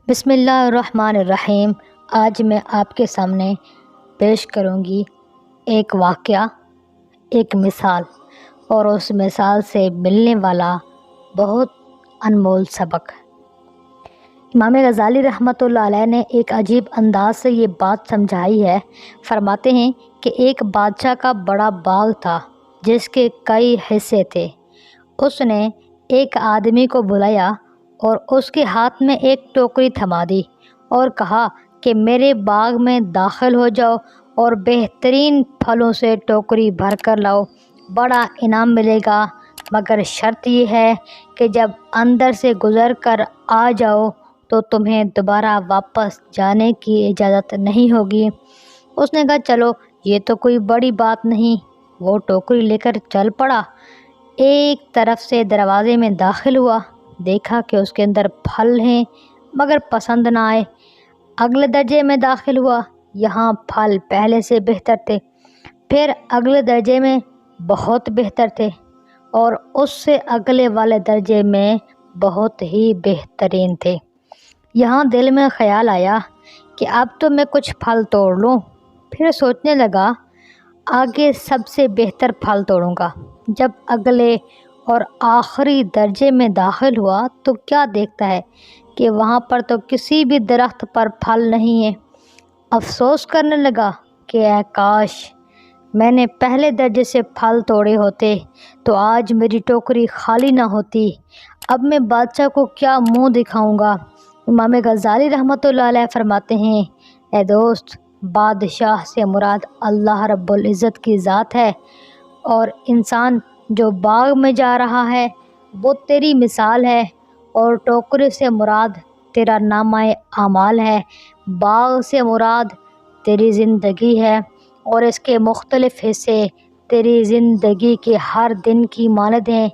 بسم اللہ الرحمن الرحیم۔ آج میں آپ کے سامنے پیش کروں گی ایک واقعہ، ایک مثال، اور اس مثال سے ملنے والا بہت انمول سبق۔ امام غزالی رحمۃ اللہ علیہ نے ایک عجیب انداز سے یہ بات سمجھائی ہے۔ فرماتے ہیں کہ ایک بادشاہ کا بڑا باغ تھا جس کے کئی حصے تھے۔ اس نے ایک آدمی کو بلایا اور اس کے ہاتھ میں ایک ٹوکری تھما دی اور کہا کہ میرے باغ میں داخل ہو جاؤ اور بہترین پھلوں سے ٹوکری بھر کر لاؤ، بڑا انعام ملے گا، مگر شرط یہ ہے کہ جب اندر سے گزر کر آ جاؤ تو تمہیں دوبارہ واپس جانے کی اجازت نہیں ہوگی۔ اس نے کہا چلو یہ تو کوئی بڑی بات نہیں۔ وہ ٹوکری لے کر چل پڑا، ایک طرف سے دروازے میں داخل ہوا، دیکھا کہ اس کے اندر پھل ہیں مگر پسند نہ آئے۔ اگلے درجے میں داخل ہوا، یہاں پھل پہلے سے بہتر تھے، پھر اگلے درجے میں بہت بہتر تھے، اور اس سے اگلے والے درجے میں بہت ہی بہترین تھے۔ یہاں دل میں خیال آیا کہ اب تو میں کچھ پھل توڑ لوں۔ پھر سوچنے لگا آگے سب سے بہتر پھل توڑوں گا۔ جب اگلے اور آخری درجے میں داخل ہوا تو کیا دیکھتا ہے کہ وہاں پر تو کسی بھی درخت پر پھل نہیں ہے۔ افسوس کرنے لگا کہ اے کاش میں نے پہلے درجے سے پھل توڑے ہوتے تو آج میری ٹوکری خالی نہ ہوتی۔ اب میں بادشاہ کو کیا منہ دکھاؤں گا۔ امام غزالی رحمۃ اللہ علیہ فرماتے ہیں، اے دوست، بادشاہ سے مراد اللہ رب العزت کی ذات ہے، اور انسان جو باغ میں جا رہا ہے وہ تیری مثال ہے، اور ٹوکری سے مراد تیرا نامہ اعمال ہے، باغ سے مراد تیری زندگی ہے، اور اس کے مختلف حصے تیری زندگی کے ہر دن کی مانند ہیں۔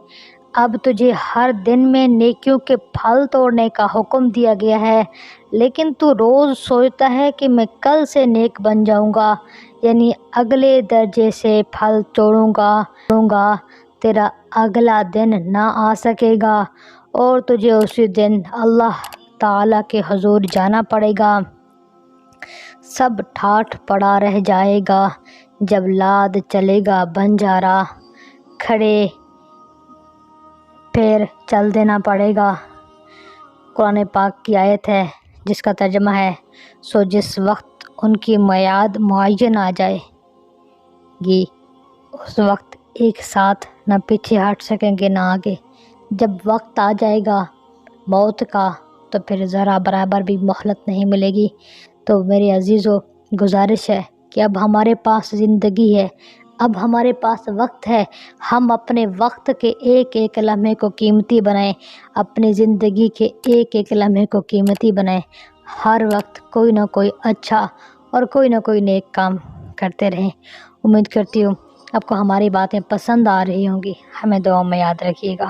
اب تجھے ہر دن میں نیکیوں کے پھل توڑنے کا حکم دیا گیا ہے، لیکن تو روز سوچتا ہے کہ میں کل سے نیک بن جاؤں گا، یعنی اگلے درجے سے پھل توڑوں گا، تیرا اگلا دن نہ آ سکے گا اور تجھے اسی دن اللہ تعالیٰ کے حضور جانا پڑے گا۔ سب ٹھاٹھ پڑا رہ جائے گا جب لاد چلے گا بنجارا، کھڑے پیر چل دینا پڑے گا۔ قرآن پاک کی آیت ہے جس کا ترجمہ ہے، سو جس وقت ان کی میعاد معین آ جائے گی اس وقت ایک ساتھ نہ پیچھے ہٹ سکیں گے نہ آگے۔ جب وقت آ جائے گا موت کا تو پھر ذرا برابر بھی مہلت نہیں ملے گی۔ تو میرے عزیزو، گزارش ہے کہ اب ہمارے پاس زندگی ہے، اب ہمارے پاس وقت ہے، ہم اپنے وقت کے ایک ایک لمحے کو قیمتی بنائیں، اپنی زندگی کے ایک ایک لمحے کو قیمتی بنائیں۔ ہر وقت کوئی نہ کوئی اچھا اور کوئی نہ کوئی نیک کام کرتے رہیں۔ امید کرتی ہوں آپ کو ہماری باتیں پسند آ رہی ہوں گی۔ ہمیں دعاؤں میں یاد رکھیے گا۔